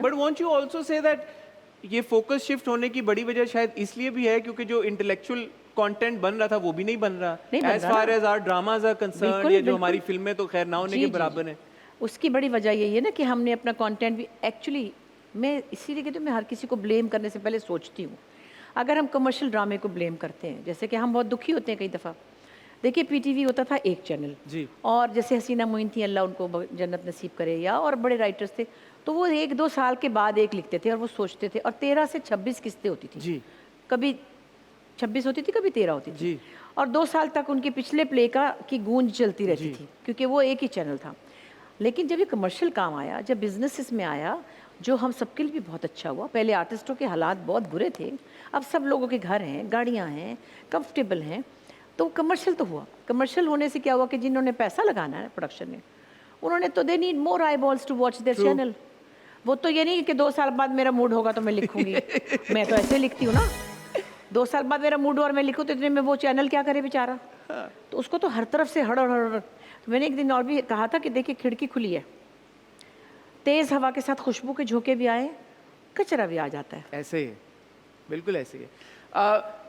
But want you also say that ये focus shift होने की बड़ी वजह शायद इसलिए भी है क्योंकि जो इंटेलेक्चुअल कंटेंट बन रहा था वो भी नहीं बन नहीं रहा बन एज रहा फार ना। As are dramas are concern, बिल्कुल या जो हमारी बिल्कुल। फिल्में तो खैर ना होने के जी जी जी। बराबर हैं। उसकी बड़ी वजह यही है ना कि हमने अपना कंटेंट भी एक्चुअली, मैं इसीलिए कहती हूँ मैं हर किसी को ब्लेम करने से पहले सोचती हूँ। अगर हम कमर्शियल ड्रामे को ब्लेम करते हैं, जैसे कि हम बहुत दुखी होते हैं कई दफ़ा। देखिए पीटीवी होता था एक चैनल, जी और जैसे हसीना मोइन थी, अल्लाह उनको जन्नत नसीब करे, या और बड़े राइटर्स थे, तो वो 1-2 साल के बाद एक लिखते थे और वो सोचते थे, और 13 से 26 किस्तें होती थी। जी कभी 26 होती थी, कभी 13 होती थी, जी और 2 साल तक उनके पिछले प्ले का की गूंज चलती रहती जी थी, क्योंकि वो एक ही चैनल था। लेकिन जब ये कमर्शियल काम आया, जब बिजनेसेस में आया, जो हम सबके लिए भी बहुत अच्छा हुआ। पहले आर्टिस्टों के हालात बहुत बुरे थे, अब सब लोगों के घर हैं, गाड़ियां हैं, कंफर्टेबल हैं, तो कमर्शियल तो हुआ। कमर्शियल होने से क्या हुआ कि जिन्होंने पैसा लगाना है प्रोडक्शन में, उन्होंने तो they need more eyeballs to watch their true. Channel. वो तो ये नहीं कि 2 साल बाद मेरा मूड होगा तो मैं लिखूंगी। मैं तो ऐसे लिखती हूँ ना, 2 साल बाद मेरा मूड और मैं लिखूँ तो इतने में वो चैनल क्या करे बेचारा। तो उसको तो हर तरफ से हड़ड़ हड़ड़। तो मैंने एक दिन और भी कहा था कि देखिए खिड़की खुली है, तेज हवा के साथ खुशबू के झोंके भी आए, कचरा भी आ जाता है। ऐसे ही है, बिल्कुल ऐसे ही है।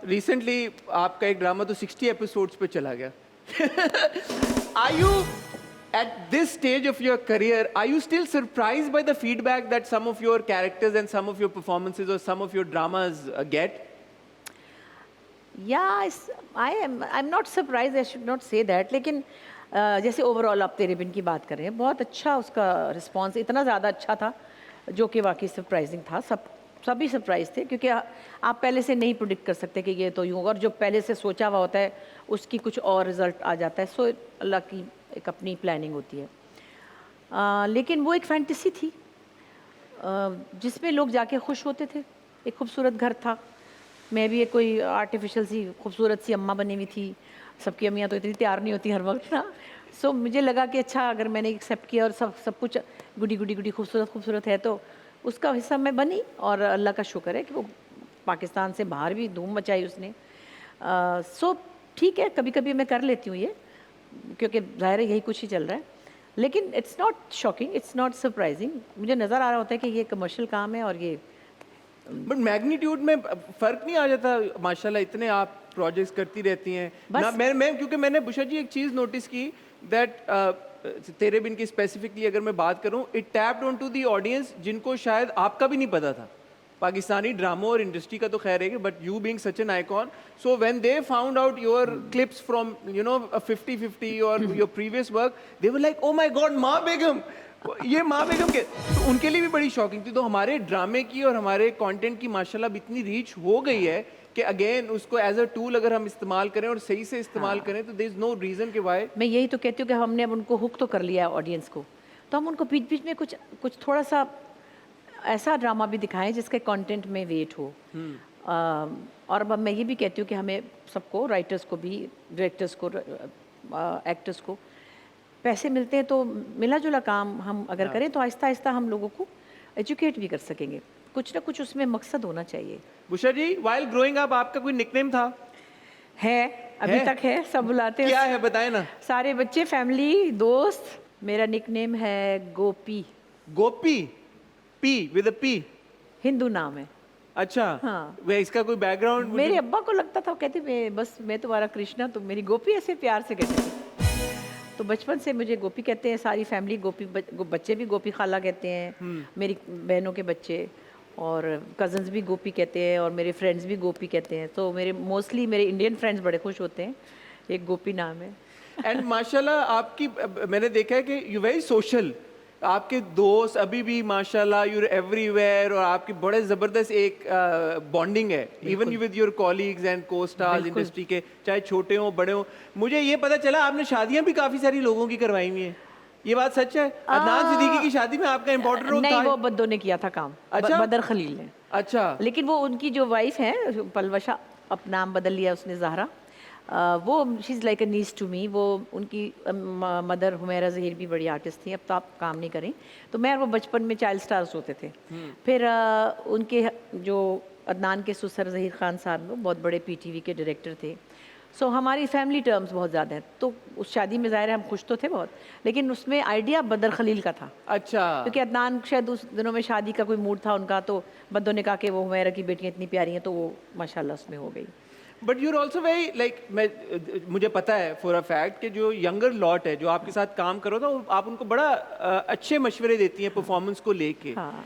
रिसेंटली आपका एक ड्रामा तो 60 एपिसोड्स पे चला गया। Are you at this stage of your career, are you still surprised by the feedback that some of your characters and some of your performances or some of your dramas get? या I am not surprise, I should not say that, लेकिन जैसे overall आप तेरे बिन की बात कर रहे हैं, बहुत अच्छा उसका रिस्पांस, इतना ज़्यादा अच्छा था जो कि वाकई सरप्राइजिंग था। सभी सरप्राइज थे, क्योंकि आप पहले से नहीं प्रोडिक्ट कर सकते कि ये तो यूँ होगा, और जो पहले से सोचा हुआ होता है उसकी कुछ और रिजल्ट आ जाता है। सो अल्लाह की एक अपनी प्लानिंग होती है। लेकिन वो एक फैंटेसी थी, जिसमें लोग जाके खुश होते थे। एक खूबसूरत घर था, मैं भी एक कोई आर्टिफिशियल सी खूबसूरत सी अम्मा बनी हुई थी। सबकी अम्मियाँ तो इतनी तैयार नहीं होती हर वक्त ना। सो मुझे लगा कि अच्छा, अगर मैंने एक्सेप्ट किया और सब सब कुछ गुडी गुडी गुडी खूबसूरत खूबसूरत है, तो उसका हिस्सा मैं बनी, और अल्लाह का शुक्र है कि वो पाकिस्तान से बाहर भी धूम मचाई उसने। सो ठीक है, कभी कभी मैं कर लेती हूँ ये, क्योंकि ज़ाहिर है यही कुछ ही चल रहा है। लेकिन it's not shocking, it's not surprising. मुझे नज़र आ रहा होता है कि ये कमर्शियल काम है, और ये बट मैग्नीट्यूड में फर्क नहीं आ जाता? माशाल्लाह इतने आप प्रोजेक्ट्स करती रहती हैं ना। बस। मैं क्योंकि मैंने बुशा जी एक चीज़ नोटिस की दैट तेरे बिन की स्पेसिफिकली अगर मैं बात करूं, it tapped on to the audience जिनको शायद आपका भी नहीं पता था। पाकिस्तानी ड्रामो और इंडस्ट्री का तो खैर है, but you being such an icon, so when they found out your clips from you know 50-50 और your previous work, they were like oh my God, माँ बेगम, ये माँ बेगम के, तो उनके लिए भी बड़ी शॉकिंग थी। तो हमारे ड्रामे की और हमारे कंटेंट की माशाल्लाह अब इतनी रीच हो गई है कि अगेन उसको एज अ टूल अगर हम इस्तेमाल करें और सही से इस्तेमाल हाँ, करें, तो देयर इज नो रीजन कि वाई। मैं यही तो कहती हूँ कि हमने अब उनको हुक तो कर लिया है ऑडियंस को, तो हम उनको बीच बीच में कुछ कुछ थोड़ा सा ऐसा ड्रामा भी दिखाएं जिसके कंटेंट में वेट हो। और अब मैं ये भी कहती हूँ कि हमें सबको, राइटर्स को भी, डायरेक्टर्स को, एक्टर्स को पैसे मिलते हैं, तो मिला जुला काम हम अगर हाँ, करें तो आहिस्ता आहिस्ता हम लोगों को एजुकेट भी कर सकेंगे। कुछ ना कुछ उसमें मकसद होना चाहिए। बुशा जी, वाइल ग्रोइंग अप आपका कोई निकनेम था? है, अभी है? तक है, सब बुलाते हैं क्या उस, है बताए ना। सारे बच्चे, फैमिली, दोस्त। मेरा निकनेम है Gopi. Gopi, P with a P? Hindu नाम है। अच्छा, हाँ, वह इसका कोई बैकग्राउंड मुझे। मेरे अब्बा को लगता था, वो कहते मैं बस, मैं तुम्हारा कृष्णा, तुम मेरी गोपी, ऐसे प्यार से कहते थे। तो बचपन से मुझे गोपी कहते हैं, सारी फैमिली गोपी, बच्चे भी गोपी खाला कहते हैं, मेरी बहनों के बच्चे, और कज़न्स भी गोपी कहते हैं, और मेरे फ्रेंड्स भी गोपी कहते हैं। तो मेरे मोस्टली मेरे इंडियन फ्रेंड्स बड़े खुश होते हैं, एक गोपी नाम है। एंड माशाल्लाह आपकी मैंने देखा है कि यू वेरी सोशल। आपके दोस्त अभी भी माशाल्लाह यू एवरीवेयर, और आपकी बड़े ज़बरदस्त एक बॉन्डिंग है even with your colleagues and को स्टार्स बिल्कुल। इंडस्ट्री के, चाहे छोटे हों बड़े हों। मुझे ये पता चला आपने शादियां भी काफ़ी सारी लोगों की करवाई हुई हैं, ये बात सच है? अदनान सिद्दीकी की शादी में आपका इंपॉर्टेंट रोल नहीं, था? वो बद्दो ने किया था काम, अच्छा। बदर खलील ने। अच्छा। लेकिन वो उनकी जो वाइफ है पलवशा, अब नाम बदल लिया उसने, ज़हरा, वो she is like a nice to me. वो उनकी मदर हुमैरा ज़हीर भी बड़ी आर्टिस्ट थी, अब तो आप काम नहीं करें। तो मैं और वो बचपन में चाइल्ड स्टार्स होते थे। फिर उनके जो अदनान के ससुर ज़हीर खान साहब, वो बहुत बड़े पीटीवी के डायरेक्टर थे। सो हमारी फैमिली टर्म्स बहुत ज़्यादा हैं, तो उस शादी में ज़ाहिर है हम खुश तो थे बहुत, लेकिन उसमें आइडिया बदर खलील का था, अच्छा, क्योंकि अदनान शायद उस दिनों में शादी का कोई मूड था उनका, तो बद्दों ने कहा कि वो हुमैरा की बेटियाँ इतनी प्यारी हैं, तो वो माशाल्लाह उसमें हो गई। But you are also very like मुझे पता है फॉर अ फैक्ट कि जो यंगर लॉट है जो आपके साथ काम करो था, आप उनको बड़ा अच्छे मशवरे देती हैं परफॉर्मेंस को लेके। हाँ,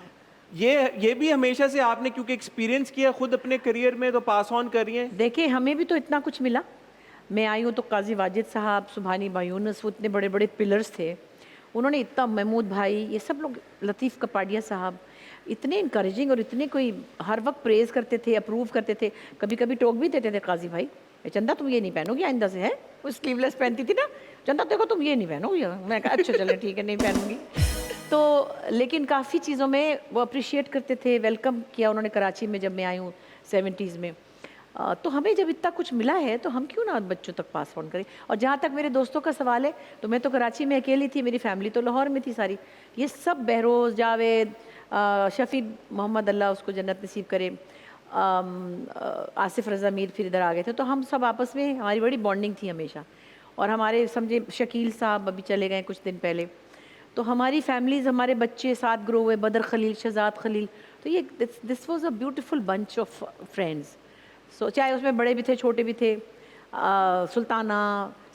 ये भी हमेशा से आपने क्योंकि एक्सपीरियंस किया खुद अपने करियर में, तो पास ऑन कर रही हैं। देखिए हमें भी तो इतना कुछ मिला। मैं आई हूँ तो काजी वाजिद साहब, सुबहानी भाई यूनुस, वो इतने बड़े बड़े पिलर्स थे, उन्होंने इतना, महमूद भाई, ये सब लोग, लतीफ़ कपाडिया साहब, इतने इनकरेजिंग और इतने कोई हर वक्त प्रेज़ करते थे, अप्रूव करते थे, कभी कभी टोक भी देते थे, काजी भाई चंदा तुम ये नहीं पहनोगी आइंदा से, है वो स्लीवलेस पहनती थी ना, चंदा देखो तुम ये नहीं पहनोगी, मैं कहा अच्छा चले ठीक है नहीं पहनूंगी। तो लेकिन काफ़ी चीज़ों में वो अप्रिशिएट करते थे, वेलकम किया उन्होंने कराची में जब मैं आई हूँ 70s में। तो हमें जब इतना कुछ मिला है तो हम क्यों ना बच्चों तक पास ऑन करें। और जहाँ तक मेरे दोस्तों का सवाल है, तो मैं तो कराची में अकेली थी, मेरी फैमिली तो लाहौर में थी सारी। ये सब बहरोज़, जावेद, शफ़ी मोहम्मद, अल्लाह उसको जन्नत नसीब करे, आसिफ रज़ा मीर फिर इधर आ गए थे, तो हम सब आपस में, हमारी बड़ी बॉन्डिंग थी हमेशा। और हमारे समझे शकील साहब अभी चले गए कुछ दिन पहले, तो हमारी फैमिलीज़, हमारे बच्चे साथ ग्रो हुए, बदर खलील, शहजाद खलील, तो ये this was a beautiful bunch of friends. So चाहे उसमें बड़े भी थे, छोटे भी थे, सुल्ताना,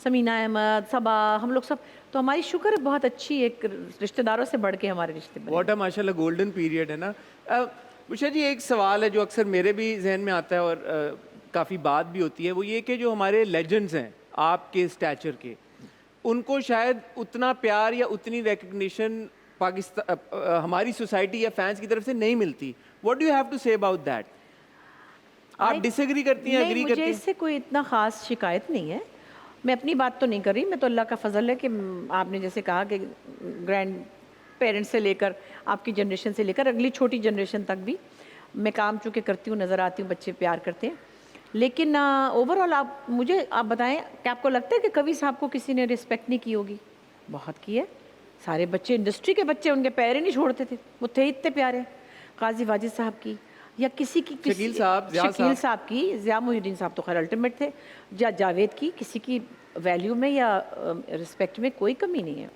समीना अहमद, सबा, हम लोग सब, तो हमारी शुक्र है बहुत अच्छी, एक रिश्तेदारों से बढ़ के हमारे रिश्ते बने। व्हाट अ माशाल्लाह गोल्डन पीरियड है ना। उषा जी, एक सवाल है जो अक्सर मेरे भी जहन में आता है और काफ़ी बात भी होती है, वो ये कि जो हमारे लेजेंड्स हैं आपके स्टैचर के, उनको शायद उतना प्यार या उतनी रिकग्निशन पाकिस्तान, हमारी सोसाइटी या फैंस की तरफ से नहीं मिलती। What do you have to say about that? आप डिसएग्री करती हैं, नहीं, एग्री मुझे करती हैं? इससे कोई इतना ख़ास शिकायत नहीं है। मैं अपनी बात तो नहीं कर रही, मैं तो अल्लाह का फ़ज़ल है कि आपने जैसे कहा कि ग्रैंड पेरेंट्स से लेकर आपकी जनरेशन से लेकर अगली छोटी जनरेशन तक भी मैं काम चूँकि करती हूँ, नज़र आती हूँ, बच्चे प्यार करते हैं। लेकिन ओवरऑल आप बताएँ कि आपको लगता है कि कभी साहब को किसी ने रिस्पेक्ट नहीं की होगी? बहुत की है। सारे बच्चे, इंडस्ट्री के बच्चे उनके पैर ही नहीं छोड़ते थे, वो थे इतने प्यारे। काजी वाजिद साहब की, या किसी की, शकील साहब, ज़िया शकील साहब। साहब की, ज़िया मोहिउद्दीन साहब तो खैर अल्टीमेट थे, या जावेद की, किसी की वैल्यू में या रिस्पेक्ट में कोई कमी नहीं है।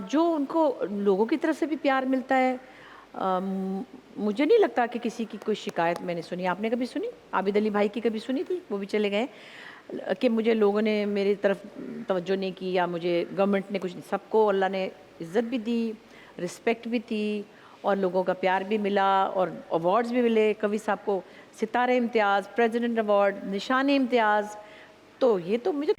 जो उनको लोगों की तरफ से भी प्यार मिलता है, मुझे नहीं लगता कि किसी की कोई शिकायत मैंने सुनी। आपने कभी सुनी? आबिद अली भाई की कभी सुनी थी? वो भी चले गए कि मुझे लोगों ने मेरी तरफ तवज्जो नहीं की या मुझे गवर्नमेंट ने कुछ, सबको अल्लाह ने इज़्ज़त भी दी, रिस्पेक्ट भी थी और लोगों का प्यार भी मिला और अवार्ड्स भी मिले। कवि साहब को सितारे इम्तियाज़, प्रेसिडेंट अवार्ड, निशान इम्तियाज़, तो ये तो मुझे